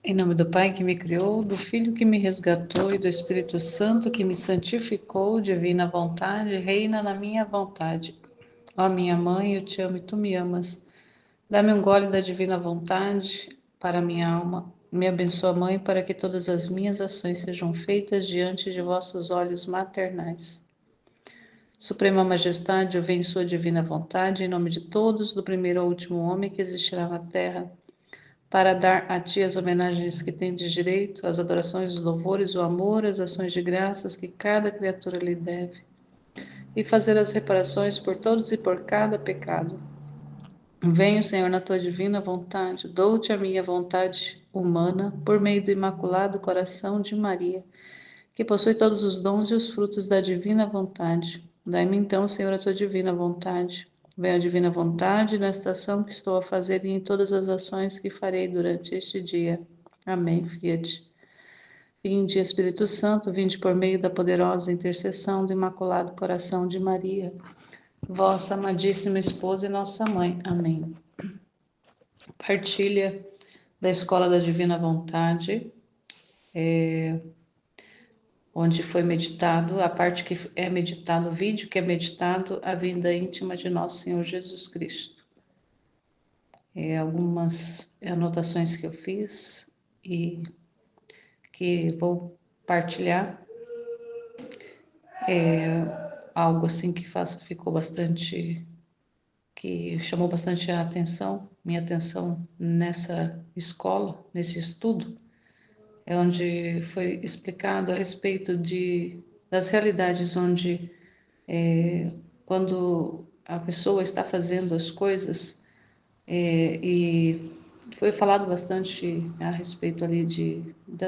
Em nome do Pai que me criou, do Filho que me resgatou e do Espírito Santo que me santificou, divina vontade, reina na minha vontade. Ó minha mãe, eu te amo e tu me amas. Dá-me um gole da divina vontade para minha alma. Me abençoa, Mãe, para que todas as minhas ações sejam feitas diante de vossos olhos maternais. Suprema Majestade, eu venho em sua divina vontade, em nome de todos, do primeiro ao último homem que existirá na terra, para dar a ti as homenagens que tendes direito, as adorações, os louvores, o amor, as ações de graças que cada criatura lhe deve, e fazer as reparações por todos e por cada pecado. Venho, Senhor, na tua divina vontade, dou-te a minha vontade humana, por meio do imaculado coração de Maria, que possui todos os dons e os frutos da divina vontade. Dai-me então, Senhor, a tua divina vontade. Venha a divina vontade nesta ação que estou a fazer e em todas as ações que farei durante este dia. Amém, Fiat. Vinde, Espírito Santo, vinde por meio da poderosa intercessão do Imaculado Coração de Maria, vossa amadíssima esposa e nossa mãe. Amém. Partilha da Escola da Divina Vontade, onde foi meditado, a parte que é meditado, o vídeo que é meditado, a vinda íntima de nosso Senhor Jesus Cristo. Algumas anotações que eu fiz e que vou partilhar, algo assim que ficou bastante, que chamou bastante a atenção, minha atenção nessa escola, nesse estudo, é onde foi explicado a respeito das realidades onde quando a pessoa está fazendo as coisas, e foi falado bastante a respeito ali da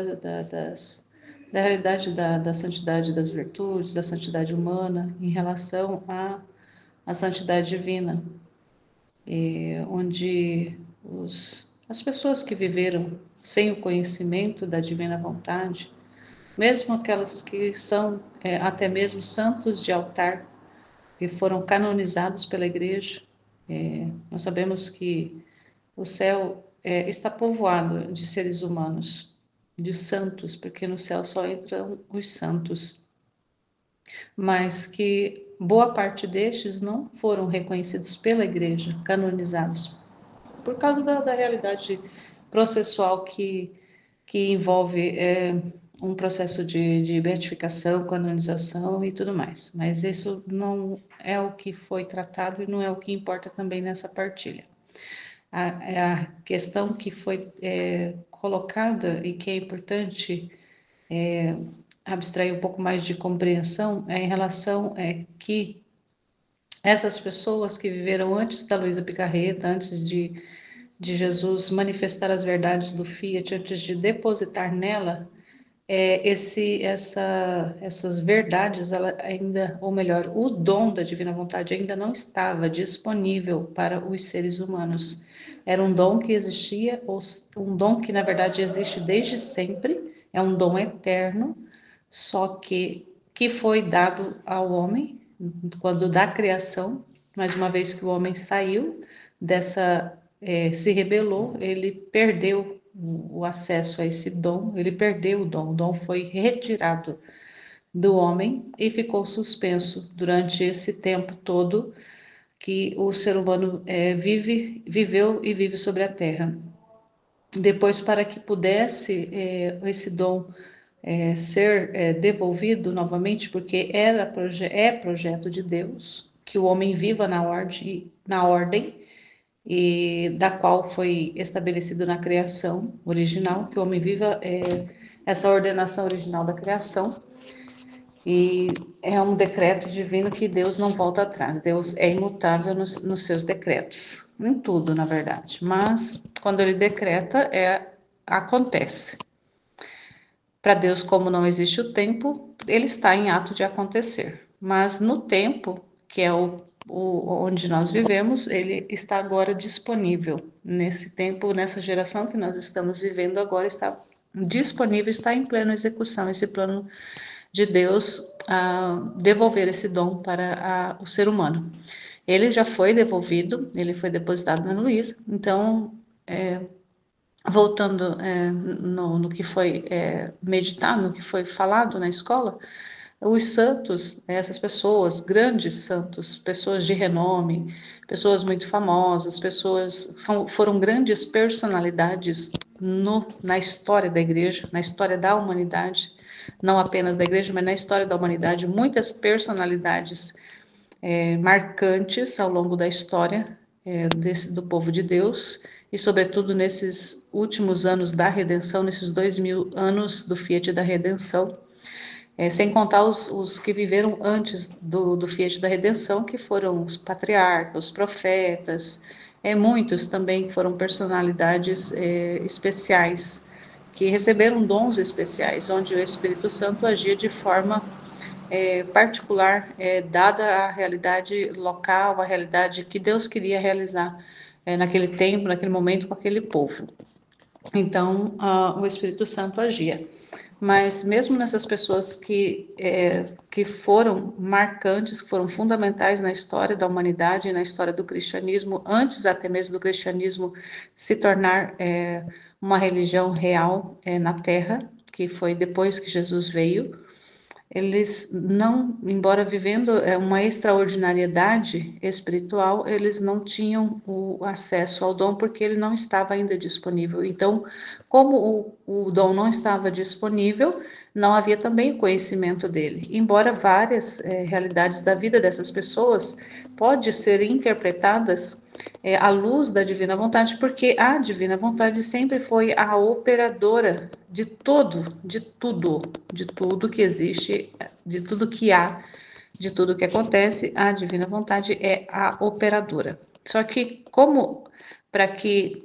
realidade da santidade das virtudes, da santidade humana em relação à santidade divina, onde as pessoas que viveram sem o conhecimento da divina vontade, mesmo aquelas que são até mesmo santos de altar, que foram canonizados pela Igreja. Nós sabemos que o céu está povoado de seres humanos, de santos, porque no céu só entram os santos, mas que boa parte destes não foram reconhecidos pela Igreja, canonizados, por causa da realidade processual que envolve um processo de beatificação, canonização e tudo mais. Mas isso não é o que foi tratado e não é o que importa também nessa partilha. A questão que foi colocada e que é importante abstrair um pouco mais de compreensão é em relação que essas pessoas que viveram antes da Luísa Picarreta, antes de Jesus manifestar as verdades do Fiat, antes de depositar nela essas verdades, ela ainda, ou melhor, o dom da divina vontade ainda não estava disponível para os seres humanos. Era um dom que existia, ou um dom que na verdade existe desde sempre, é um dom eterno, só que foi dado ao homem quando da criação, mas uma vez que o homem saiu se rebelou, ele perdeu o acesso a esse dom, ele perdeu o dom foi retirado do homem e ficou suspenso durante esse tempo todo que o ser humano viveu e vive sobre a terra. Depois, para que pudesse esse dom ser devolvido novamente, porque é projeto de Deus que o homem viva na ordem e da qual foi estabelecido na criação original, que o homem viva essa ordenação original da criação, e é um decreto divino que Deus não volta atrás. Deus é imutável nos seus decretos, em tudo, na verdade. Mas quando ele decreta, acontece. Para Deus, como não existe o tempo, ele está em ato de acontecer. Mas no tempo, que é onde nós vivemos, ele está agora disponível. Nesse tempo, nessa geração que nós estamos vivendo agora, está disponível, está em plena execução esse plano de Deus a devolver esse dom para o ser humano. Ele já foi devolvido, ele foi depositado na Luísa, então voltando no que foi meditado, no que foi falado na escola, os santos, essas pessoas, grandes santos, pessoas de renome, pessoas muito famosas, foram grandes personalidades na história da igreja, na história da humanidade, não apenas da igreja, mas na história da humanidade, muitas personalidades marcantes ao longo da história do povo de Deus, e sobretudo nesses últimos anos da redenção, nesses 2000 anos do Fiat da redenção, sem contar os que viveram antes do Fiat da redenção, que foram os patriarcas, os profetas, muitos também foram personalidades especiais, que receberam dons especiais, onde o Espírito Santo agia de forma particular, dada a realidade local, a realidade que Deus queria realizar naquele tempo, naquele momento, com aquele povo. Então, o Espírito Santo agia. Mas mesmo nessas pessoas que foram marcantes, que foram fundamentais na história da humanidade, na história do cristianismo, antes até mesmo do cristianismo se tornar uma religião real na Terra, que foi depois que Jesus veio, eles não, embora vivendo uma extraordinariedade espiritual, eles não tinham o acesso ao dom porque ele não estava ainda disponível. Então, como o dom não estava disponível, não havia também o conhecimento dele. Embora várias realidades da vida dessas pessoas podem ser interpretadas à luz da divina vontade, porque a divina vontade sempre foi a operadora de tudo que existe, de tudo que há, de tudo que acontece, a divina vontade é a operadora. Só que como para que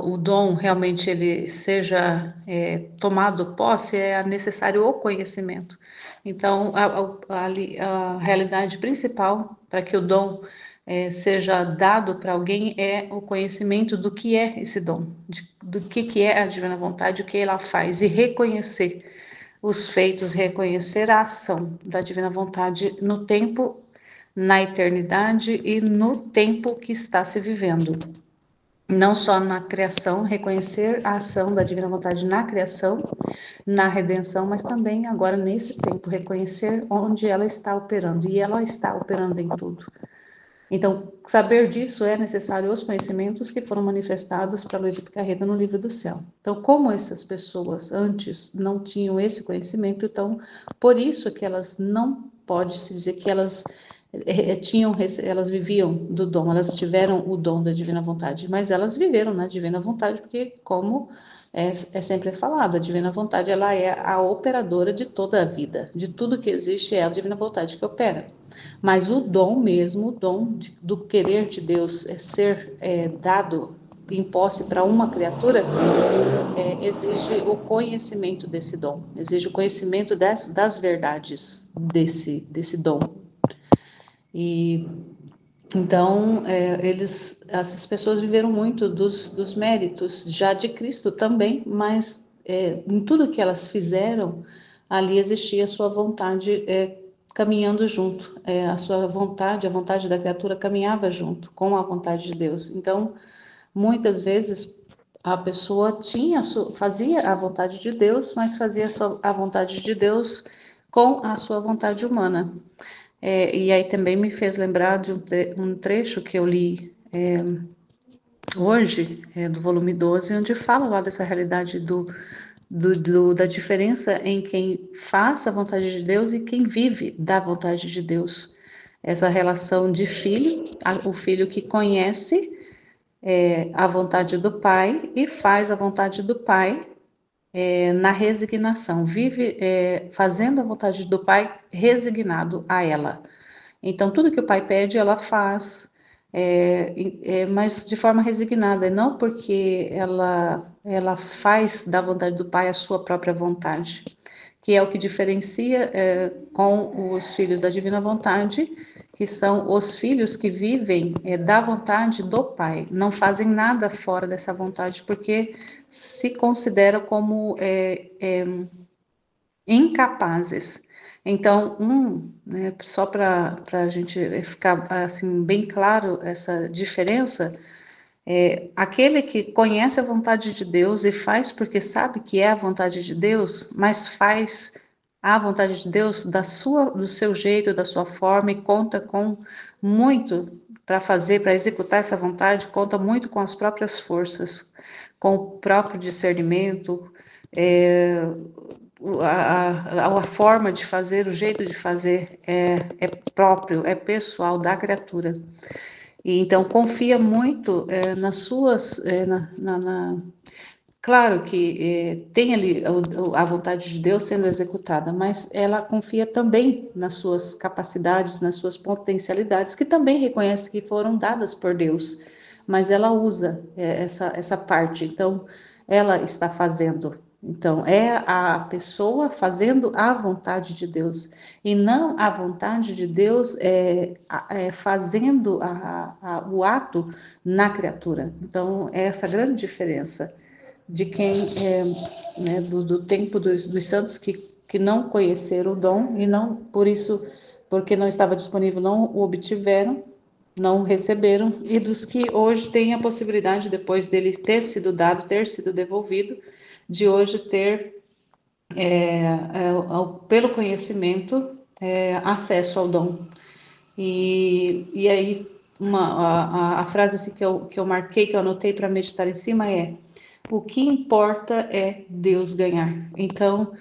o dom realmente ele seja tomado posse, é necessário o conhecimento. Então, a realidade principal para que o dom seja dado para alguém é o conhecimento do que é esse dom, do que é a divina vontade, o que ela faz, e reconhecer os feitos, reconhecer a ação da divina vontade no tempo, na eternidade e no tempo que está se vivendo. Não só na criação, reconhecer a ação da divina vontade na criação, na redenção, mas também agora nesse tempo, reconhecer onde ela está operando, e ela está operando em tudo. Então, saber disso é necessário os conhecimentos que foram manifestados para Luiz Picarreta no Livro do Céu. Então, como essas pessoas antes não tinham esse conhecimento, então, por isso que elas não pode se dizer que elas elas viviam do dom, elas tiveram o dom da divina vontade, mas elas viveram na divina vontade, porque como é sempre falado, a divina vontade ela é a operadora de toda a vida, de tudo que existe é a divina vontade que opera. Mas o dom mesmo, o dom do querer de Deus ser dado em posse para uma criatura, exige o conhecimento desse dom, exige o conhecimento das verdades desse dom. E então, essas pessoas viveram muito dos méritos já de Cristo também, mas em tudo que elas fizeram, ali existia a sua vontade caminhando junto, a sua vontade, a vontade da criatura caminhava junto com a vontade de Deus. Então, muitas vezes a pessoa fazia a vontade de Deus, mas fazia a vontade de Deus com a sua vontade humana. E aí também me fez lembrar de um trecho que eu li hoje, do volume 12, onde fala lá dessa realidade da diferença em quem faz a vontade de Deus e quem vive da vontade de Deus. Essa relação de filho, o filho que conhece a vontade do pai e faz a vontade do pai na resignação, vive fazendo a vontade do pai resignado a ela. Então, tudo que o pai pede, ela faz, mas de forma resignada, não porque ela faz da vontade do pai a sua própria vontade, que é o que diferencia com os filhos da divina vontade, que são os filhos que vivem da vontade do pai, não fazem nada fora dessa vontade, porque se consideram como incapazes. Então, né, só para a gente ficar assim bem claro essa diferença, Aquele que conhece a vontade de Deus e faz porque sabe que é a vontade de Deus, mas faz a vontade de Deus do seu jeito, da sua forma, e conta com muito para fazer, para executar essa vontade, conta muito com as próprias forças, com o próprio discernimento, é, a forma de fazer, o jeito de fazer é próprio, é pessoal da criatura. E então confia muito nas suas, claro que tem ali a vontade de Deus sendo executada, mas ela confia também nas suas capacidades, nas suas potencialidades, que também reconhece que foram dadas por Deus, mas ela usa essa parte. Então, ela está fazendo. Então, é a pessoa fazendo a vontade de Deus, e não a vontade de Deus fazendo o ato na criatura. Então, é essa grande diferença de quem né, do tempo dos santos que não conheceram o dom e não, por isso, porque não estava disponível, não o obtiveram, não o receberam, e dos que hoje têm a possibilidade, depois dele ter sido dado, ter sido devolvido, de hoje ter, pelo conhecimento, acesso ao dom. E aí, a frase assim que eu marquei, que eu anotei para meditar em cima é: o que importa é Deus ganhar. Então,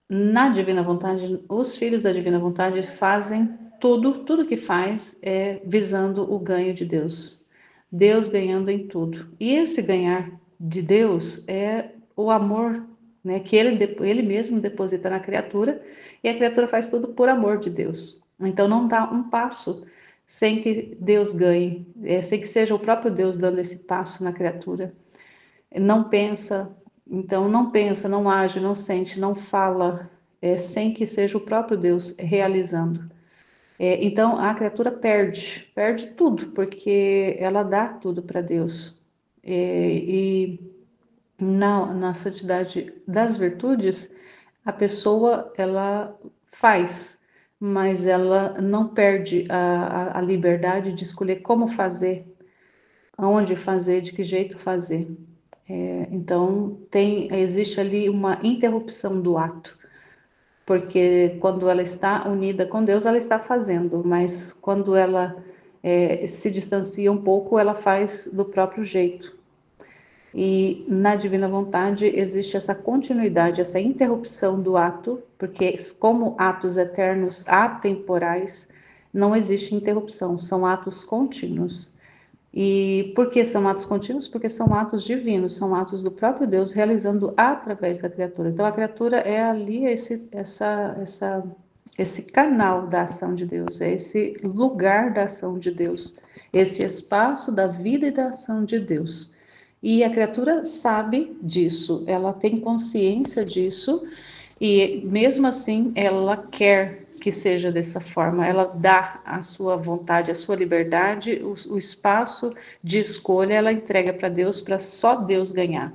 na divina vontade, os filhos da divina vontade fazem tudo que faz é visando o ganho de Deus. Deus ganhando em tudo. E esse ganhar de Deus é o amor, né, que ele mesmo deposita na criatura, e a criatura faz tudo por amor de Deus. Então não dá um passo sem que Deus ganhe, sem que seja o próprio Deus dando esse passo na criatura. Não pensa, então não pensa, não age, não sente, não fala, sem que seja o próprio Deus realizando. Então a criatura perde tudo, porque ela dá tudo para Deus. E na santidade das virtudes, a pessoa ela faz, mas ela não perde a liberdade de escolher como fazer, aonde fazer, de que jeito fazer. Então, existe ali uma interrupção do ato, porque quando ela está unida com Deus, ela está fazendo, mas quando ela se distancia um pouco, ela faz do próprio jeito. E na divina vontade existe essa continuidade, essa interrupção do ato, porque como atos eternos, atemporais, não existe interrupção, são atos contínuos. E por que são atos contínuos? Porque são atos divinos, são atos do próprio Deus realizando através da criatura. Então a criatura é ali esse canal da ação de Deus, é esse lugar da ação de Deus, esse espaço da vida e da ação de Deus. E a criatura sabe disso, ela tem consciência disso, e mesmo assim ela quer que seja dessa forma, ela dá a sua vontade, a sua liberdade, o espaço de escolha, ela entrega para Deus, para só Deus ganhar.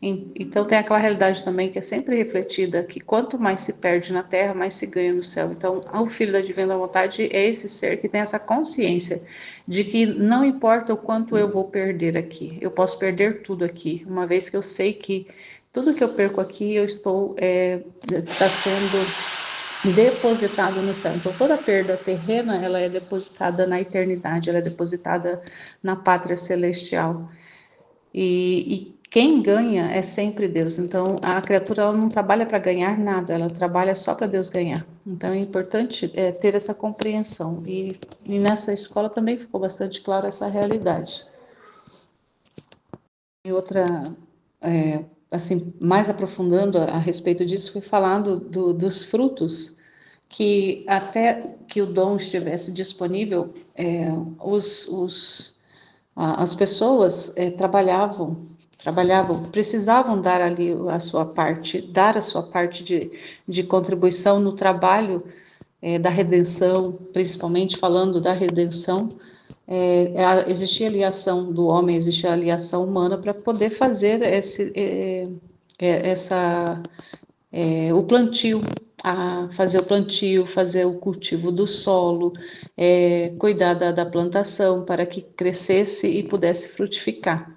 Então tem aquela realidade também que é sempre refletida, que quanto mais se perde na terra, mais se ganha no céu. Então o Filho da Divina Vontade é esse ser que tem essa consciência de que não importa o quanto eu vou perder aqui, eu posso perder tudo aqui, uma vez que eu sei que tudo que eu perco aqui está sendo depositado no céu. Então toda perda terrena ela é depositada na eternidade, ela é depositada na pátria celestial. E quem ganha é sempre Deus. Então a criatura ela não trabalha para ganhar nada, ela trabalha só para Deus ganhar. Então é importante ter essa compreensão. E nessa escola também ficou bastante claro essa realidade. E outra, assim, mais aprofundando a respeito disso, foi falando dos frutos que até que o dom estivesse disponível, as pessoas trabalhavam, precisavam dar ali a sua parte, dar a sua parte de contribuição no trabalho da redenção, principalmente falando da redenção. Existia ali a ação do homem, existia ali a ação humana para poder fazer o plantio a fazer o plantio, fazer o cultivo do solo, cuidar da plantação para que crescesse e pudesse frutificar.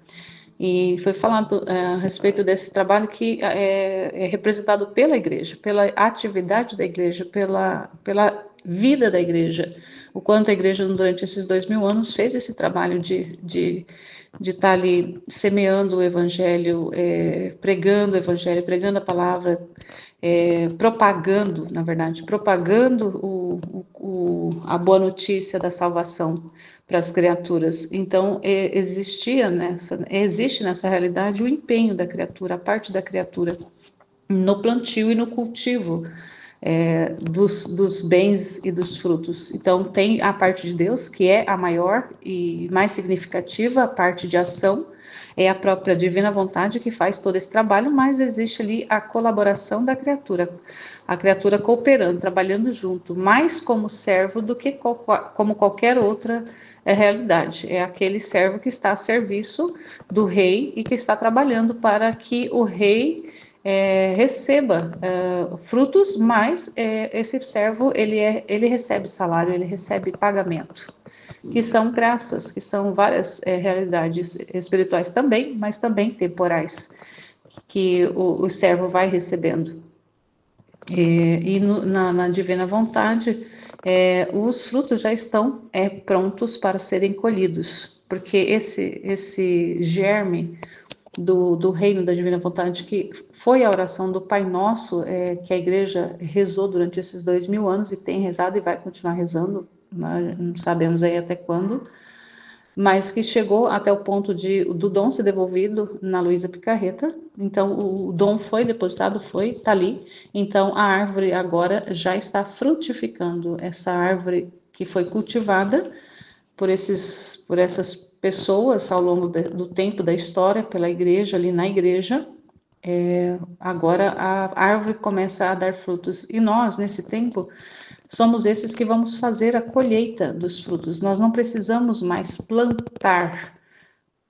E foi falado a respeito desse trabalho que é representado pela igreja, pela atividade da igreja, pela vida da igreja. O quanto a igreja, durante esses 2000 anos, fez esse trabalho de estar ali semeando o evangelho, pregando o evangelho, pregando a palavra, propagando, na verdade, propagando a boa notícia da salvação para as criaturas. Então, existe nessa realidade o empenho da criatura, a parte da criatura no plantio e no cultivo dos bens e dos frutos. Então, tem a parte de Deus, que é a maior e mais significativa, a parte de ação, é a própria divina vontade que faz todo esse trabalho, mas existe ali a colaboração da criatura, a criatura cooperando, trabalhando junto, mais como servo do que como qualquer outra realidade. É aquele servo que está a serviço do rei e que está trabalhando para que o rei receba frutos, mas esse servo ele recebe salário, ele recebe pagamento, que são graças, que são várias realidades espirituais também, mas também temporais, que o servo vai recebendo. Na divina vontade, os frutos já estão prontos para serem colhidos, porque esse germe do reino da divina vontade, que foi a oração do Pai Nosso, que a igreja rezou durante esses 2000 anos e tem rezado e vai continuar rezando, não sabemos aí até quando, mas que chegou até o ponto do dom ser devolvido na Luísa Picarreta. Então, o dom foi depositado, está ali. Então, a árvore agora já está frutificando. Essa árvore que foi cultivada por essas pessoas ao longo do tempo da história, pela igreja, ali na igreja, agora a árvore começa a dar frutos. E nós, nesse tempo, somos esses que vamos fazer a colheita dos frutos. Nós não precisamos mais plantar,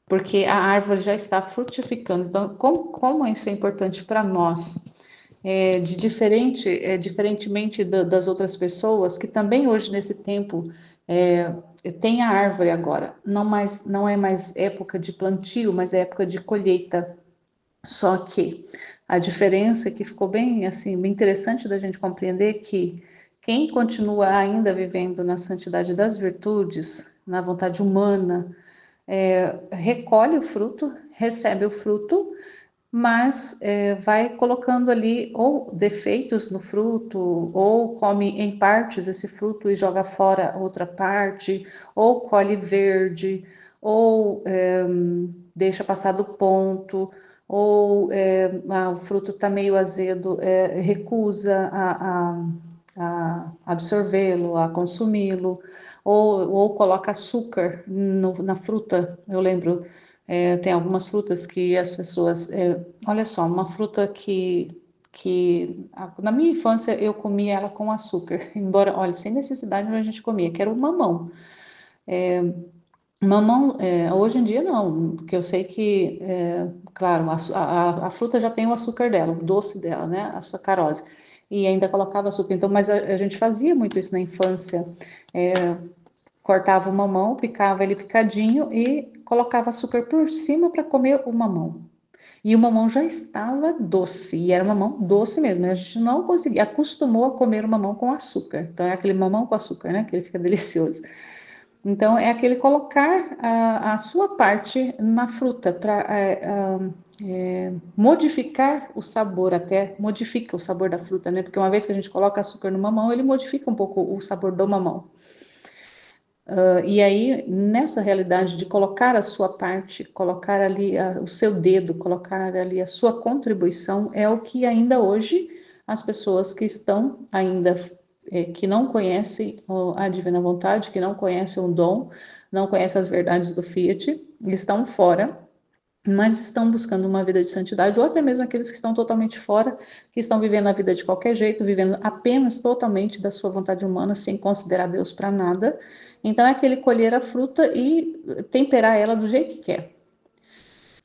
porque a árvore já está frutificando. Então, como isso é importante para nós? Diferentemente das outras pessoas que também hoje nesse tempo tem a árvore agora, não é mais época de plantio, mas é época de colheita. Só que a diferença que ficou bem assim, bem interessante da gente compreender que quem continua ainda vivendo na santidade das virtudes, na vontade humana, recolhe o fruto, recebe o fruto, mas vai colocando ali ou defeitos no fruto, ou come em partes esse fruto e joga fora outra parte, ou colhe verde, ou deixa passar do ponto, ou o fruto está meio azedo, recusa a absorvê-lo, a consumi-lo, ou coloca açúcar na fruta. Eu lembro, tem algumas frutas que as pessoas... olha só, uma fruta na minha infância eu comia ela com açúcar, embora, olha, sem necessidade a gente comia, que era o mamão. Mamão, hoje em dia não, porque eu sei que, claro, a fruta já tem o açúcar dela, o doce dela, né, a sacarose, e ainda colocava açúcar, então, mas a gente fazia muito isso na infância, cortava o mamão, picava ele picadinho e colocava açúcar por cima para comer o mamão. E o mamão já estava doce, e era mamão doce mesmo, a gente não conseguia, acostumou a comer o mamão com açúcar, então é aquele mamão com açúcar, né, que ele fica delicioso. Então, é aquele colocar a sua parte na fruta para modificar o sabor, até modifica o sabor da fruta, né? Porque uma vez que a gente coloca açúcar no mamão, ele modifica um pouco o sabor do mamão. E aí, nessa realidade de colocar a sua parte, colocar ali o seu dedo, colocar ali a sua contribuição, é o que ainda hoje as pessoas que estão ainda, que não conhecem a divina vontade, que não conhecem o dom, não conhecem as verdades do Fiat, estão fora, mas estão buscando uma vida de santidade, ou até mesmo aqueles que estão totalmente fora, que estão vivendo a vida de qualquer jeito, vivendo apenas totalmente da sua vontade humana, sem considerar Deus para nada. Então é aquele colher a fruta e temperar ela do jeito que quer.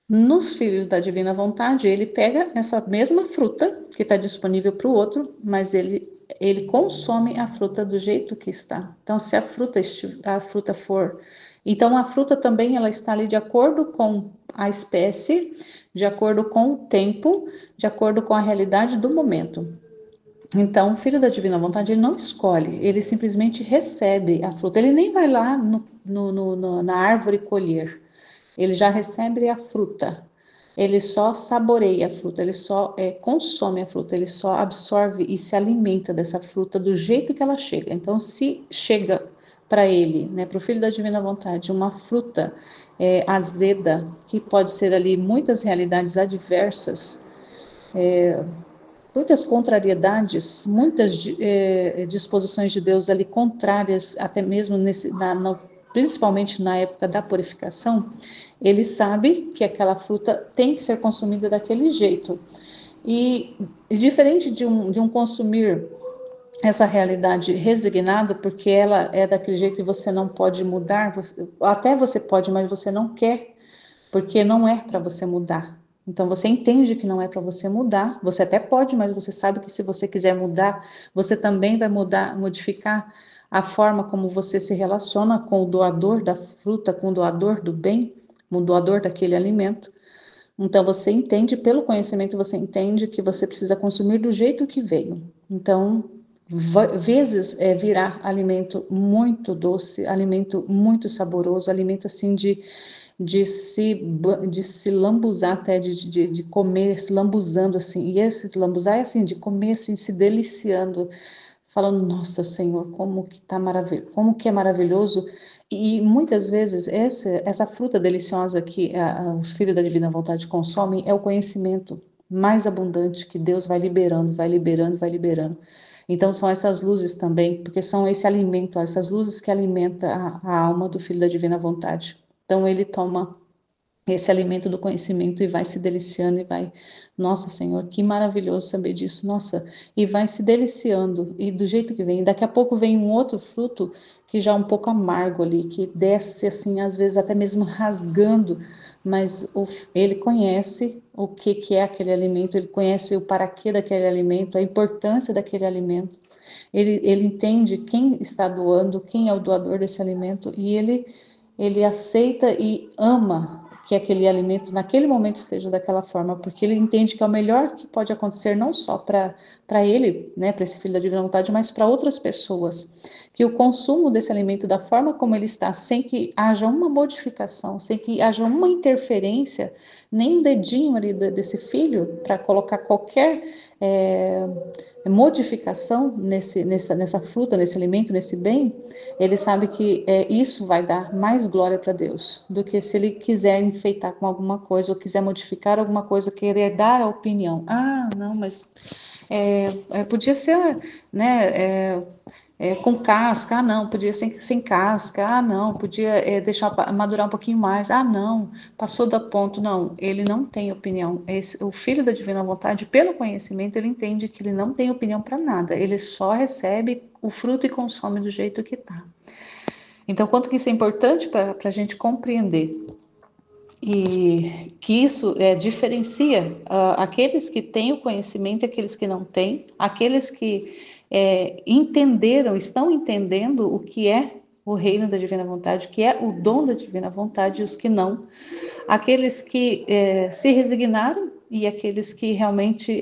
Nos filhos da divina vontade, ele pega essa mesma fruta que está disponível para o outro, mas ele consome a fruta do jeito que está. Então, se a fruta for, então a fruta também ela está ali de acordo com a espécie, de acordo com o tempo, de acordo com a realidade do momento. Então, o filho da divina vontade, ele não escolhe, ele simplesmente recebe a fruta. Ele nem vai lá na árvore colher. Ele já recebe a fruta. Ele só saboreia a fruta, ele só consome a fruta, ele só absorve e se alimenta dessa fruta do jeito que ela chega. Então, se chega para ele, né, para o filho da divina vontade, uma fruta azeda, que pode ser ali muitas realidades adversas, muitas contrariedades, muitas disposições de Deus ali contrárias, até mesmo principalmente na época da purificação, ele sabe que aquela fruta tem que ser consumida daquele jeito. E diferente de um consumir essa realidade resignado, porque ela é daquele jeito e você não pode mudar, até você pode, mas você não quer, porque não é para você mudar. Então você entende que não é para você mudar, você até pode, mas você sabe que se você quiser mudar, você também vai mudar, modificar a forma como você se relaciona com o doador da fruta, com o doador do bem, com o doador daquele alimento. Então você entende, pelo conhecimento, você entende que você precisa consumir do jeito que veio. Então, vezes virá alimento muito doce, alimento muito saboroso, alimento assim de se, de se lambuzar até, de comer, se lambuzando assim. E esse lambuzar é assim, de comer assim, se deliciando, falando, nossa Senhor, como que tá maravilhoso, como que é maravilhoso. E muitas vezes essa fruta deliciosa que os filhos da divina vontade consomem é o conhecimento mais abundante que Deus vai liberando, vai liberando, vai liberando. Então são essas luzes também, porque são esse alimento, essas luzes que alimentam a alma do filho da divina vontade. Então ele toma esse alimento do conhecimento e vai se deliciando e vai, nossa Senhor, que maravilhoso saber disso, nossa, e vai se deliciando e do jeito que vem. Daqui a pouco vem um outro fruto que já é um pouco amargo ali, que desce assim, às vezes até mesmo rasgando, mas ele conhece o que é aquele alimento, ele conhece o para quê daquele alimento, a importância daquele alimento. Ele entende quem está doando, quem é o doador desse alimento e ele aceita e ama que aquele alimento naquele momento esteja daquela forma, porque ele entende que é o melhor que pode acontecer não só para ele, né, para esse filho da divina vontade, mas para outras pessoas, que o consumo desse alimento da forma como ele está, sem que haja uma modificação, sem que haja uma interferência, nem um dedinho ali desse filho para colocar qualquer modificação nessa fruta, nesse alimento, nesse bem, ele sabe que isso vai dar mais glória para Deus do que se ele quiser enfeitar com alguma coisa ou quiser modificar alguma coisa, querer dar a opinião. Ah, não, mas podia ser, né? Com casca, ah não, podia ser sem casca, ah não, podia deixar madurar um pouquinho mais, ah não, passou do ponto, não, ele não tem opinião. O filho da divina vontade, pelo conhecimento, ele entende que ele não tem opinião para nada, ele só recebe o fruto e consome do jeito que está. Então, quanto que isso é importante para a gente compreender e que isso diferencia aqueles que têm o conhecimento e aqueles que não têm, aqueles que entenderam, estão entendendo o que é o reino da divina vontade, o que é o dom da divina vontade, e os que não, aqueles que se resignaram e aqueles que realmente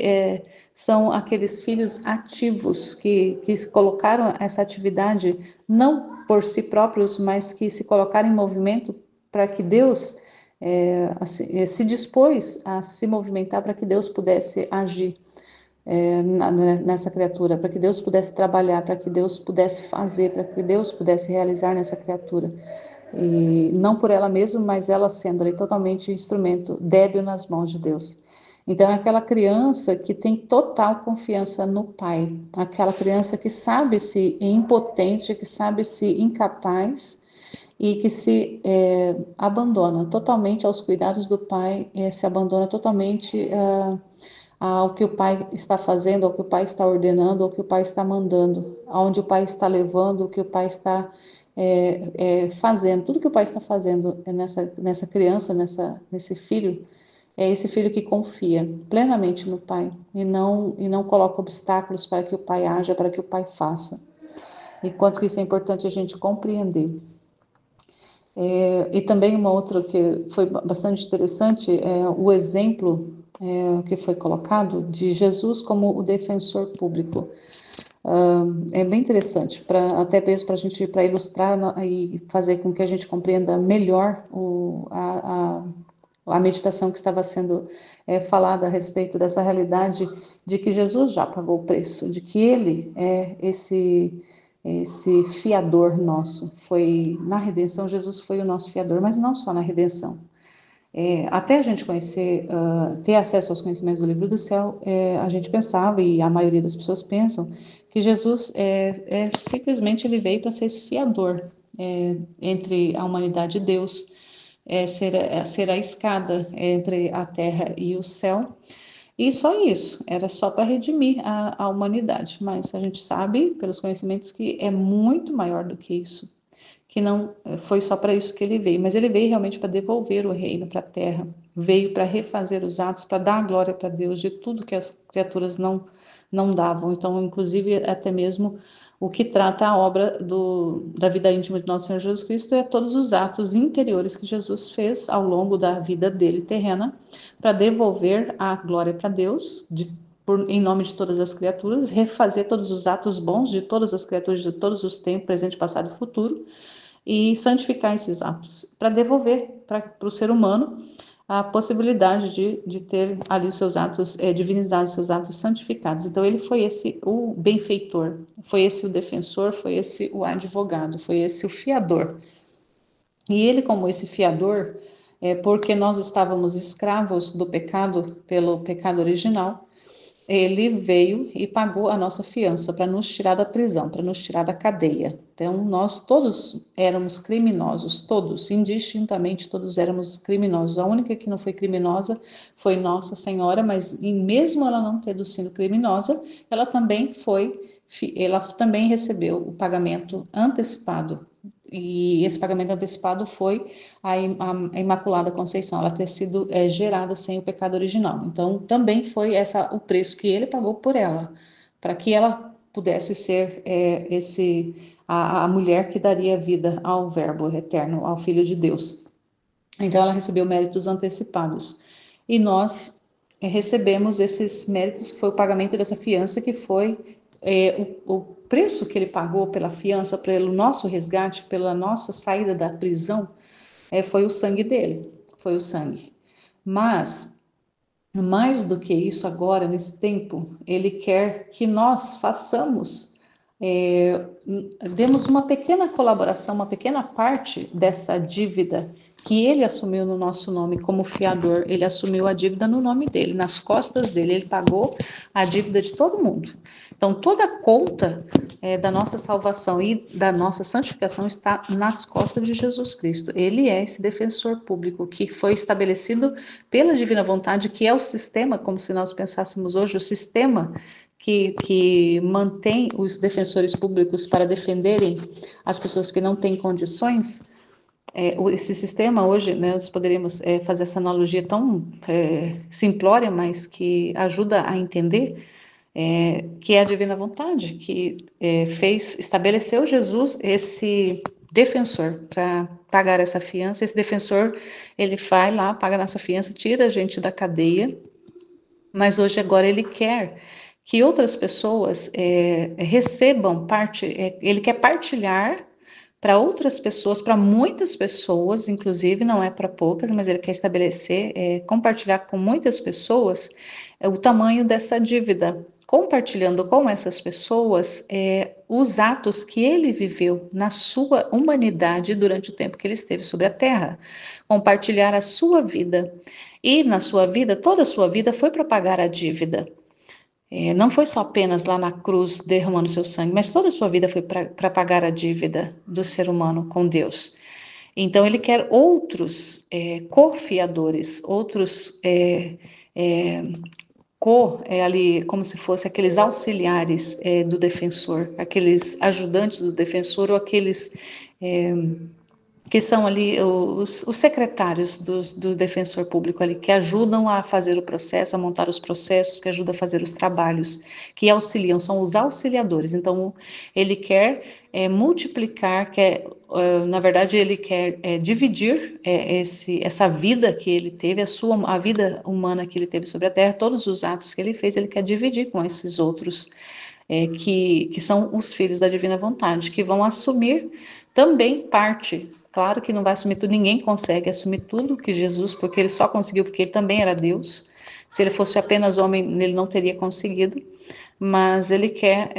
são aqueles filhos ativos que colocaram essa atividade não por si próprios, mas que se colocaram em movimento para que Deus se dispôs a se movimentar para que Deus pudesse agir nessa criatura, para que Deus pudesse trabalhar, para que Deus pudesse fazer, para que Deus pudesse realizar nessa criatura. E não por ela mesma, mas ela sendo ali totalmente instrumento débil nas mãos de Deus. Então, é aquela criança que tem total confiança no Pai, aquela criança que sabe-se impotente, que sabe-se incapaz e que se abandona totalmente aos cuidados do Pai, se abandona totalmente ao que o Pai está fazendo, ao que o Pai está ordenando, ao que o Pai está mandando, aonde o Pai está levando, o que o Pai está fazendo, tudo que o pai está fazendo nessa criança, nesse filho, é esse filho que confia plenamente no pai e não coloca obstáculos para que o pai haja, para que o pai faça. E quanto isso é importante a gente compreender. E também uma outra que foi bastante interessante é o exemplo que foi colocado de Jesus como o defensor público. É bem interessante, até mesmo para a gente para ilustrar e fazer com que a gente compreenda melhor a meditação que estava sendo falada a respeito dessa realidade de que Jesus já pagou o preço, de que Ele é esse fiador nosso. Foi na redenção, Jesus foi o nosso fiador, mas não só na redenção. Até a gente conhecer, ter acesso aos conhecimentos do livro do céu, a gente pensava, e a maioria das pessoas pensam, que Jesus simplesmente ele veio para ser esse fiador entre a humanidade e Deus, ser a escada entre a terra e o céu. E só isso, era só para redimir a humanidade. Mas a gente sabe, pelos conhecimentos, que é muito maior do que isso. Que não foi só para isso que ele veio, mas ele veio realmente para devolver o reino para a terra. Veio para refazer os atos, para dar a glória para Deus de tudo que as criaturas não davam. Então, inclusive, até mesmo o que trata a obra da vida íntima de nosso Senhor Jesus Cristo é todos os atos interiores que Jesus fez ao longo da vida dele terrena, para devolver a glória para Deus, em nome de todas as criaturas, refazer todos os atos bons de todas as criaturas de todos os tempos, presente, passado e futuro, e santificar esses atos, para devolver para o ser humano a possibilidade de ter ali os seus atos divinizados, seus atos santificados. Então, ele foi esse o benfeitor, foi esse o defensor, foi esse o advogado, foi esse o fiador. E ele, como esse fiador, porque nós estávamos escravos do pecado, pelo pecado original, ele veio e pagou a nossa fiança para nos tirar da prisão, para nos tirar da cadeia. Então, nós todos éramos criminosos, todos, indistintamente, todos éramos criminosos. A única que não foi criminosa foi Nossa Senhora, mas mesmo ela não tendo sido criminosa, ela também recebeu o pagamento antecipado. E esse pagamento antecipado foi a Imaculada Conceição, ela ter sido gerada sem o pecado original. Então, também foi o preço que ele pagou por ela, para que ela pudesse ser a mulher que daria vida ao Verbo eterno, ao Filho de Deus. Então, ela recebeu méritos antecipados. E nós recebemos esses méritos, que foi o pagamento dessa fiança, que foi o preço que ele pagou pela fiança, pelo nosso resgate, pela nossa saída da prisão, foi o sangue dele, foi o sangue. Mas, mais do que isso agora, nesse tempo, ele quer que nós façamos, demos uma pequena colaboração, uma pequena parte dessa dívida que ele assumiu no nosso nome como fiador. Ele assumiu a dívida no nome dele, nas costas dele, ele pagou a dívida de todo mundo. Então, toda a conta da nossa salvação e da nossa santificação está nas costas de Jesus Cristo. Ele é esse defensor público que foi estabelecido pela divina vontade, que é o sistema, como se nós pensássemos hoje, o sistema que mantém os defensores públicos para defenderem as pessoas que não têm condições. Esse sistema hoje, né, nós poderíamos fazer essa analogia tão simplória, mas que ajuda a entender, que é a divina vontade, que estabeleceu Jesus, esse defensor, para pagar essa fiança. Esse defensor, ele vai lá, paga a nossa fiança, tira a gente da cadeia, mas hoje, agora, ele quer que outras pessoas recebam parte, ele quer partilhar para outras pessoas, para muitas pessoas, inclusive, não é para poucas, mas ele quer estabelecer, compartilhar com muitas pessoas o tamanho dessa dívida, compartilhando com essas pessoas os atos que ele viveu na sua humanidade durante o tempo que ele esteve sobre a terra, compartilhar a sua vida. E na sua vida, toda a sua vida foi para pagar a dívida. Não foi só apenas lá na cruz derramando seu sangue, mas toda a sua vida foi para pagar a dívida do ser humano com Deus. Então, ele quer outros cofiadores, outros ali, como se fosse aqueles auxiliares do defensor, aqueles ajudantes do defensor ou aqueles que são ali os secretários do defensor público ali, que ajudam a fazer o processo, a montar os processos, que ajudam a fazer os trabalhos, que auxiliam, são os auxiliadores. Então, ele quer multiplicar, na verdade, ele quer dividir essa vida que ele teve, a vida humana que ele teve sobre a terra, todos os atos que ele fez, ele quer dividir com esses outros, que são os filhos da divina vontade, que vão assumir também parte. Claro que não vai assumir tudo, ninguém consegue assumir tudo que Jesus, porque ele só conseguiu porque ele também era Deus. Se ele fosse apenas homem, ele não teria conseguido, mas ele quer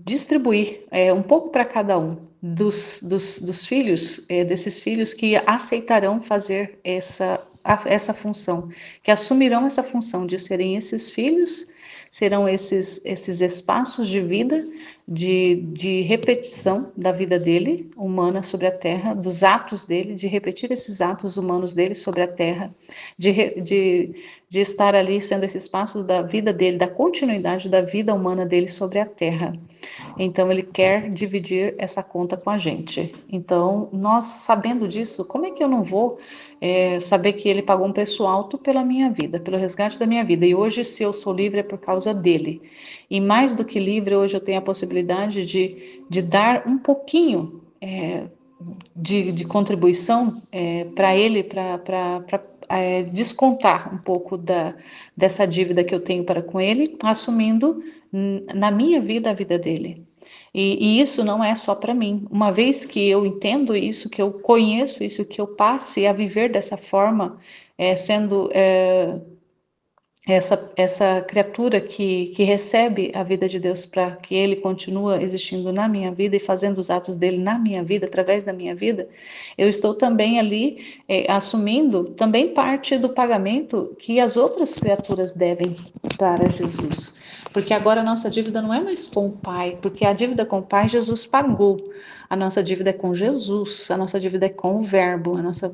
distribuir um pouco para cada um dos filhos, desses filhos que aceitarão fazer essa função, que assumirão essa função de serem esses filhos, serão esses espaços de vida, de repetição da vida dele, humana sobre a terra, dos atos dele, de repetir esses atos humanos dele sobre a terra, de estar ali sendo esse espaço da vida dele, da continuidade da vida humana dele sobre a terra. Então, ele quer dividir essa conta com a gente. Então, nós sabendo disso, como é que eu não vou saber que ele pagou um preço alto pela minha vida, pelo resgate da minha vida? E hoje, se eu sou livre, é por causa dele. E mais do que livre, hoje eu tenho a possibilidade de dar um pouquinho de contribuição para ele, para descontar um pouco dessa dívida que eu tenho para com ele, assumindo na minha vida a vida dele. E isso não é só para mim. Uma vez que eu entendo isso, que eu conheço isso, que eu passe a viver dessa forma, sendo essa criatura que recebe a vida de Deus para que ele continue existindo na minha vida e fazendo os atos dele na minha vida, através da minha vida, eu estou também ali assumindo também parte do pagamento que as outras criaturas devem para Jesus. Porque agora a nossa dívida não é mais com o Pai, porque a dívida com o Pai Jesus pagou. A nossa dívida é com Jesus, a nossa dívida é com o Verbo, a nossa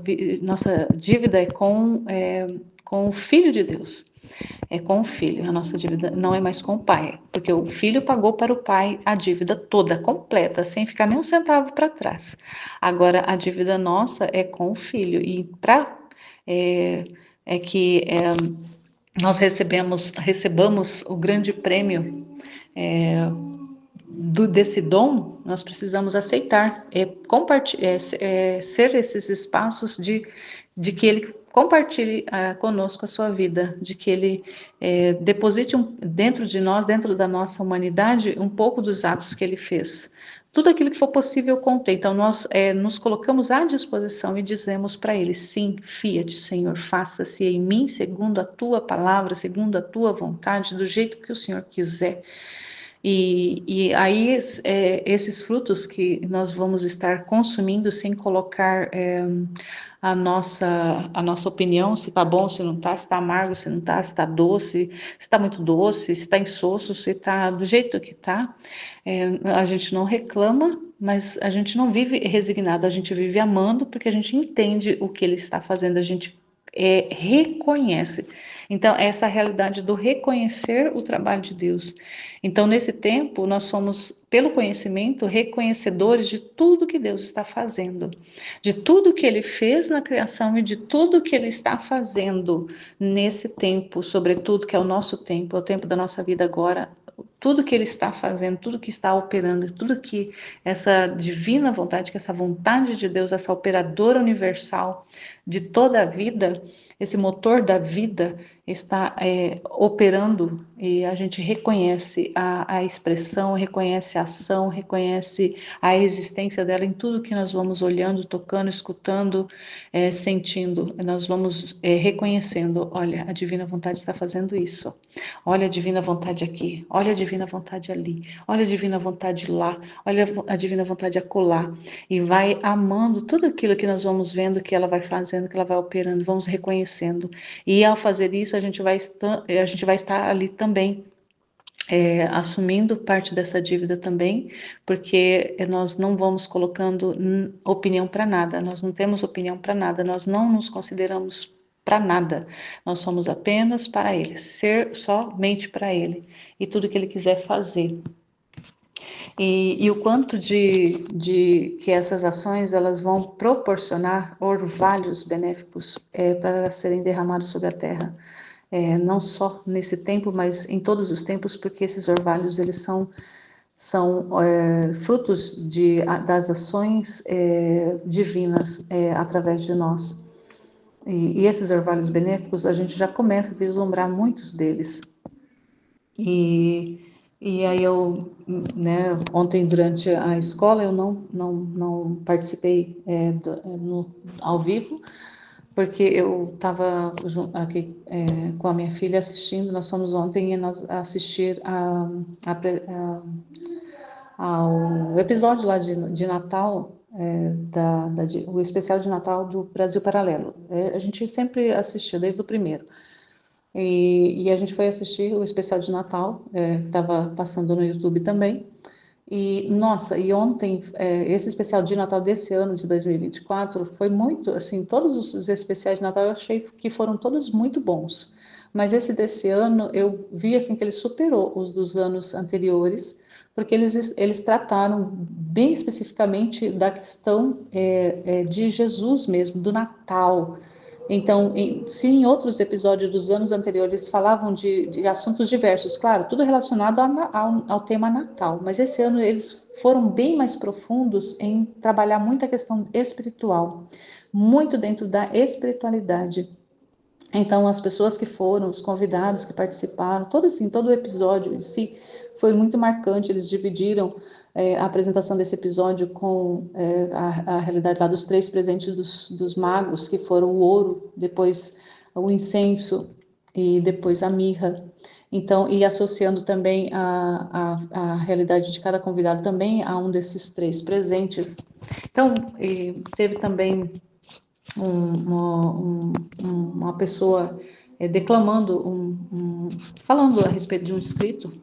dívida é com o Filho de Deus. É com o filho, a nossa dívida não é mais com o pai, porque o filho pagou para o pai a dívida toda, completa, sem ficar nem um centavo para trás. Agora, a dívida nossa é com o filho, e para que nós recebamos o grande prêmio desse dom, nós precisamos aceitar, ser esses espaços de que ele compartilhe conosco a sua vida, de que ele deposite dentro de nós, dentro da nossa humanidade, um pouco dos atos que ele fez. Tudo aquilo que for possível conter. Então, nós nos colocamos à disposição e dizemos para ele, sim, fia-te, Senhor, faça-se em mim segundo a tua palavra, segundo a tua vontade, do jeito que o Senhor quiser. E aí, esses frutos que nós vamos estar consumindo sem colocar a nossa opinião, se está bom, se não está, se está amargo, se não está, se está doce, se está muito doce, se está insosso, se está do jeito que está, a gente não reclama, mas a gente não vive resignado, a gente vive amando, porque a gente entende o que ele está fazendo, a gente reconhece. Então, essa realidade do reconhecer o trabalho de Deus. Então, nesse tempo, nós somos, pelo conhecimento, reconhecedores de tudo que Deus está fazendo, de tudo que Ele fez na criação e de tudo que Ele está fazendo nesse tempo, sobretudo que é o nosso tempo, é o tempo da nossa vida agora. Tudo que Ele está fazendo, tudo que está operando, tudo que essa divina vontade, que essa vontade de Deus, essa operadora universal de toda a vida, esse motor da vida está operando, e a gente reconhece a expressão, reconhece a ação, reconhece a existência dela em tudo que nós vamos olhando, tocando, escutando, sentindo. Nós vamos reconhecendo, olha, a divina vontade está fazendo isso. Olha a divina vontade aqui, olha a divina vontade ali, olha a divina vontade lá, olha a divina vontade acolá. E vai amando tudo aquilo que nós vamos vendo que ela vai fazendo, que ela vai operando, vamos reconhecendo. E ao fazer isso, a gente vai estar ali também, assumindo parte dessa dívida também, porque nós não vamos colocando opinião para nada, nós não temos opinião para nada, nós não nos consideramos para nada, nós somos apenas para Ele, ser somente para Ele, e tudo que Ele quiser fazer. E o quanto de que essas ações elas vão proporcionar orvalhos benéficos para serem derramados sobre a terra, não só nesse tempo, mas em todos os tempos, porque esses orvalhos eles são frutos das ações divinas através de nós. E esses orvalhos benéficos a gente já começa a vislumbrar muitos deles. E aí eu, né, ontem durante a escola eu não participei ao vivo, porque eu estava aqui com a minha filha assistindo, nós fomos ontem e nós assistir ao episódio lá de Natal, o especial de Natal do Brasil Paralelo. A gente sempre assistiu, desde o primeiro. E a gente foi assistir o especial de Natal, que estava passando no YouTube também. E, nossa, e ontem, esse especial de Natal desse ano, de 2024, foi muito, assim, todos os especiais de Natal eu achei que foram todos muito bons. Mas esse desse ano, eu vi, assim, que ele superou os dos anos anteriores, porque eles trataram bem especificamente da questão de Jesus mesmo, do Natal. Então, se em outros episódios dos anos anteriores falavam de assuntos diversos, claro, tudo relacionado ao tema Natal, mas esse ano eles foram bem mais profundos em trabalhar muito a questão espiritual, muito dentro da espiritualidade. Então, as pessoas que foram, os convidados que participaram, todo o episódio em si foi muito marcante. Eles dividiram a apresentação desse episódio com a realidade lá dos três presentes dos magos, que foram o ouro, depois o incenso e depois a mirra. Então, e associando também a realidade de cada convidado também a um desses três presentes. Então, teve também uma pessoa declamando, falando a respeito de um escrito,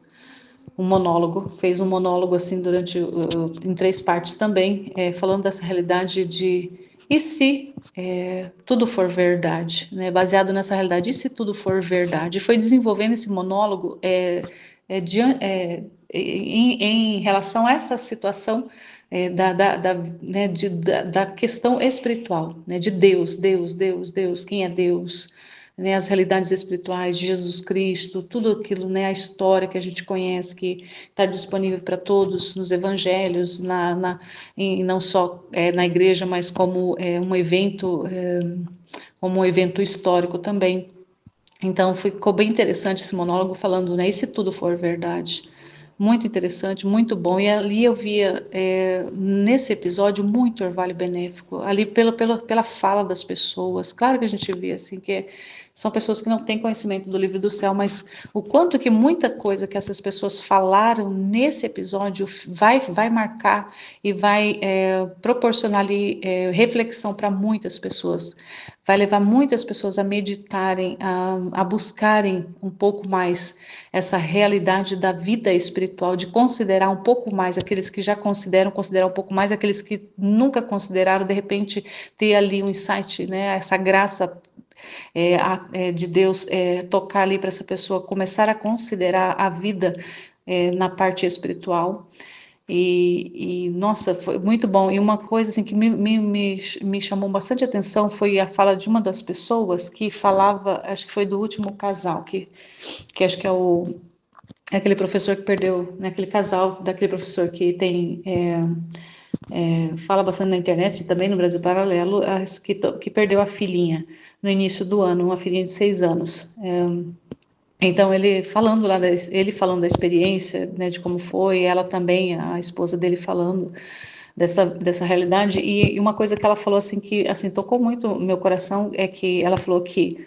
um monólogo, fez um monólogo assim durante em três partes também, falando dessa realidade de e se tudo for verdade, né? Baseado nessa realidade, e se tudo for verdade, foi desenvolvendo esse monólogo em relação a essa situação da questão espiritual, né, de Deus, Deus, Deus, Deus, quem é Deus, né, as realidades espirituais de Jesus Cristo, tudo aquilo, né, a história que a gente conhece, que está disponível para todos nos evangelhos, e não só na igreja, mas como como um evento histórico também. Então ficou bem interessante esse monólogo falando, né, e se tudo for verdade? Muito interessante, muito bom. E ali eu via, nesse episódio, muito orvalho benéfico, ali pela fala das pessoas. Claro que a gente via assim, são pessoas que não têm conhecimento do livro do céu, mas o quanto que muita coisa que essas pessoas falaram nesse episódio vai marcar e vai proporcionar ali reflexão para muitas pessoas. Vai levar muitas pessoas a meditarem, a buscarem um pouco mais essa realidade da vida espiritual, de considerar um pouco mais aqueles que já considerar um pouco mais aqueles que nunca consideraram, de repente ter ali um insight, né, essa graça de Deus tocar ali para essa pessoa começar a considerar a vida na parte espiritual. Nossa, foi muito bom. E uma coisa assim, que me chamou bastante atenção foi a fala de uma das pessoas que falava, acho que foi do último casal, que acho que é aquele professor que perdeu, né, aquele casal daquele professor que fala bastante na internet, também no Brasil Paralelo, que perdeu a filhinha no início do ano, uma filhinha de 6 anos. Então ele falando da experiência, né, de como foi, ela também, a esposa dele falando dessa realidade, e uma coisa que ela falou assim que assim tocou muito o meu coração é que ela falou que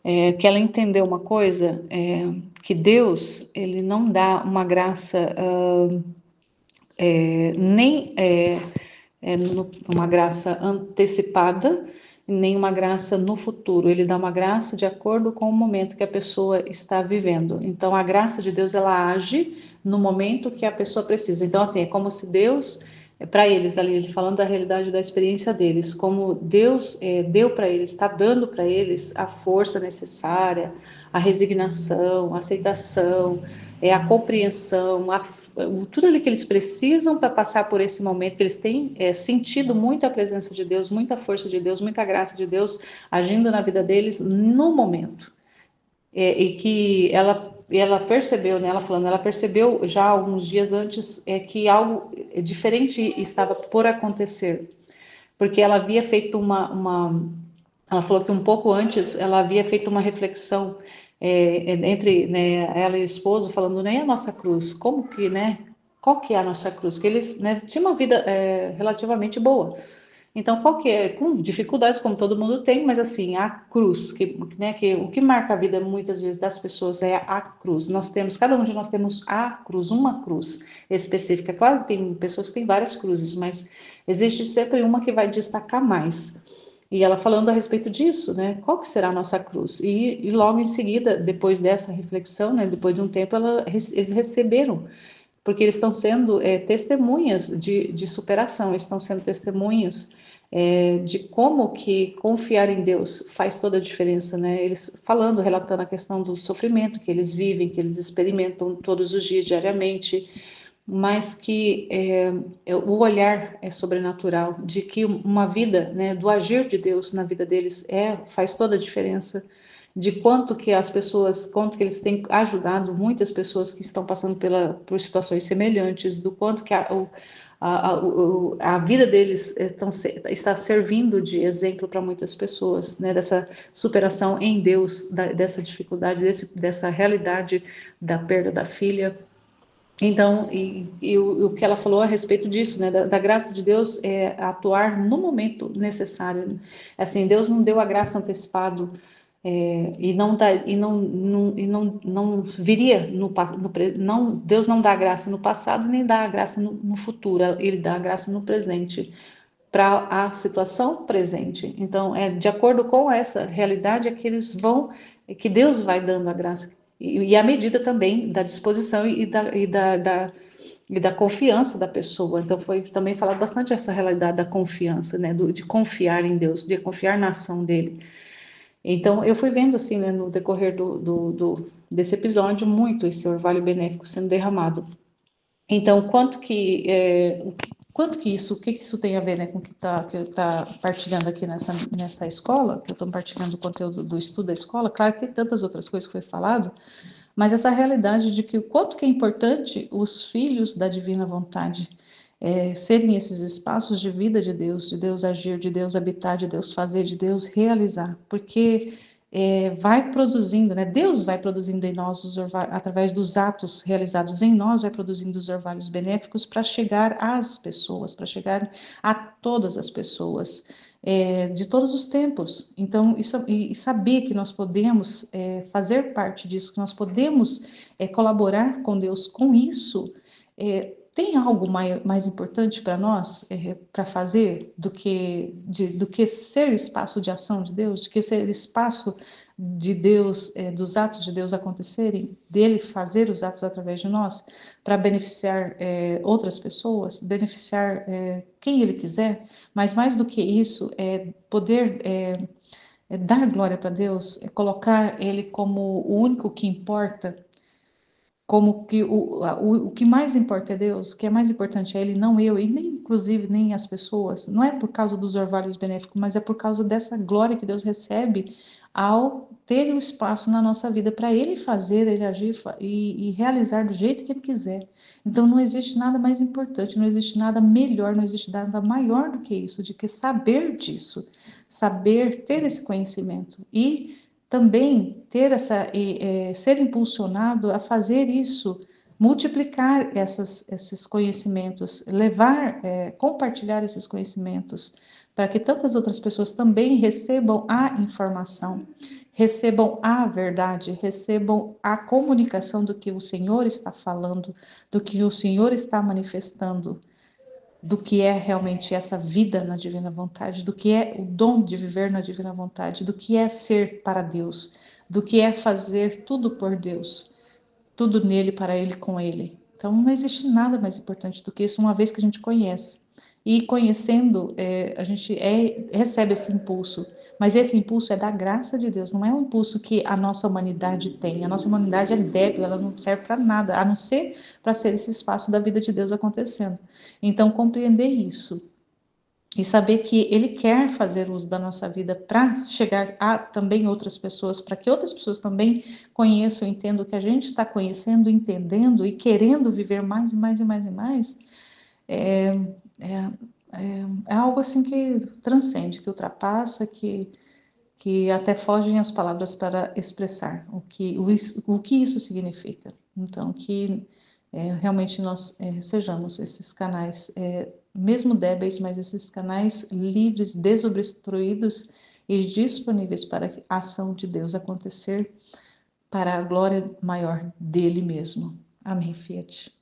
ela entendeu uma coisa, que Deus ele não dá uma graça nem uma graça antecipada, nem uma graça no futuro. Ele dá uma graça de acordo com o momento que a pessoa está vivendo. Então, a graça de Deus, ela age no momento que a pessoa precisa. Então, assim, é como se Deus, para eles ali, ele falando da realidade da experiência deles, como Deus deu para eles, está dando para eles a força necessária, a resignação, a aceitação, a compreensão, tudo ali que eles precisam para passar por esse momento, que eles têm sentido muito a presença de Deus, muita força de Deus, muita graça de Deus agindo na vida deles no momento. E que ela percebeu, né, ela falando, ela percebeu já alguns dias antes que algo diferente estava por acontecer, porque ela havia feito ela falou que um pouco antes ela havia feito uma reflexão entre, né, ela e o esposo, falando, nem a nossa cruz, como que, né, qual que é a nossa cruz? Que eles, né, tinham uma vida relativamente boa. Então, qual que é? Com dificuldades, como todo mundo tem, mas assim, a cruz, né, que o que marca a vida muitas vezes das pessoas é a cruz. Nós temos, cada um de nós temos a cruz, uma cruz específica. Claro que tem pessoas que têm várias cruzes, mas existe sempre uma que vai destacar mais. E ela falando a respeito disso, né? Qual que será a nossa cruz? E logo em seguida, depois dessa reflexão, né? Depois de um tempo, eles receberam, porque eles estão sendo testemunhas de superação, estão sendo testemunhas de como que confiar em Deus faz toda a diferença, né? Eles falando, relatando a questão do sofrimento que eles vivem, que eles experimentam todos os dias, diariamente, mas que o olhar é sobrenatural, de que uma vida, né, do agir de Deus na vida deles faz toda a diferença, de quanto que as pessoas, quanto que eles têm ajudado muitas pessoas que estão passando por situações semelhantes, do quanto que a vida deles está servindo de exemplo para muitas pessoas, né, dessa superação em Deus, dessa dificuldade, dessa realidade da perda da filha. Então, o que ela falou a respeito disso, né, da graça de Deus é atuar no momento necessário. Assim, Deus não deu a graça antecipada e não viria não, Deus não dá a graça no passado nem dá a graça no futuro. Ele dá a graça no presente para a situação presente. Então, de acordo com essa realidade que que Deus vai dando a graça e a medida também da disposição e da confiança da pessoa. Então, foi também falado bastante essa realidade da confiança, né? De confiar em Deus, de confiar na ação dele. Então, eu fui vendo, assim, né, no decorrer desse episódio, muito esse orvalho benéfico sendo derramado. Então, o que que isso tem a ver, né, com o que tá partilhando aqui nessa escola, que eu estou partilhando o conteúdo do estudo da escola. Claro que tem tantas outras coisas que foi falado, mas essa realidade de que o quanto que é importante os filhos da divina vontade serem esses espaços de vida de Deus agir, de Deus habitar, de Deus fazer, de Deus realizar, porque vai produzindo, né? Deus vai produzindo em nós, através dos atos realizados em nós, vai produzindo os orvalhos benéficos para chegar às pessoas, para chegar a todas as pessoas. De todos os tempos. Então, e saber que nós podemos fazer parte disso, que nós podemos colaborar com Deus com isso, tem algo mais importante para nós para fazer do que ser espaço de ação de Deus, do que ser espaço de Deus, dos atos de Deus acontecerem, dele fazer os atos através de nós, para beneficiar outras pessoas, beneficiar quem ele quiser, mas mais do que isso, poder dar glória para Deus, colocar ele como o único que importa, como que o que mais importa é Deus, o que é mais importante é Ele, não eu, e nem inclusive nem as pessoas. Não é por causa dos orvalhos benéficos, mas é por causa dessa glória que Deus recebe ao ter o espaço na nossa vida para Ele fazer, Ele agir e realizar do jeito que Ele quiser. Então não existe nada mais importante, não existe nada melhor, não existe nada maior do que isso, de que saber disso, saber ter esse conhecimento e também ter ser impulsionado a fazer isso, multiplicar esses conhecimentos, compartilhar esses conhecimentos, para que tantas outras pessoas também recebam a informação, recebam a verdade, recebam a comunicação do que o Senhor está falando, do que o Senhor está manifestando, do que é realmente essa vida na divina vontade, do que é o dom de viver na divina vontade, do que é ser para Deus, do que é fazer tudo por Deus, tudo nele, para ele, com ele. Então não existe nada mais importante do que isso, uma vez que a gente conhece. E conhecendo, a gente recebe esse impulso, Mas esse impulso é da graça de Deus, não é um impulso que a nossa humanidade tem. A nossa humanidade é débil, ela não serve para nada, a não ser para ser esse espaço da vida de Deus acontecendo. Então, compreender isso e saber que Ele quer fazer uso da nossa vida para chegar a também outras pessoas, para que outras pessoas também conheçam, entendam o que a gente está conhecendo, entendendo e querendo viver mais e mais e mais e mais, é, é, é algo assim que transcende, que ultrapassa, que até fogem as palavras para expressar o que isso significa. Então, que realmente nós sejamos esses canais, mesmo débeis, mas esses canais livres, desobstruídos e disponíveis para a ação de Deus acontecer para a glória maior dele mesmo. Amém, Fiat.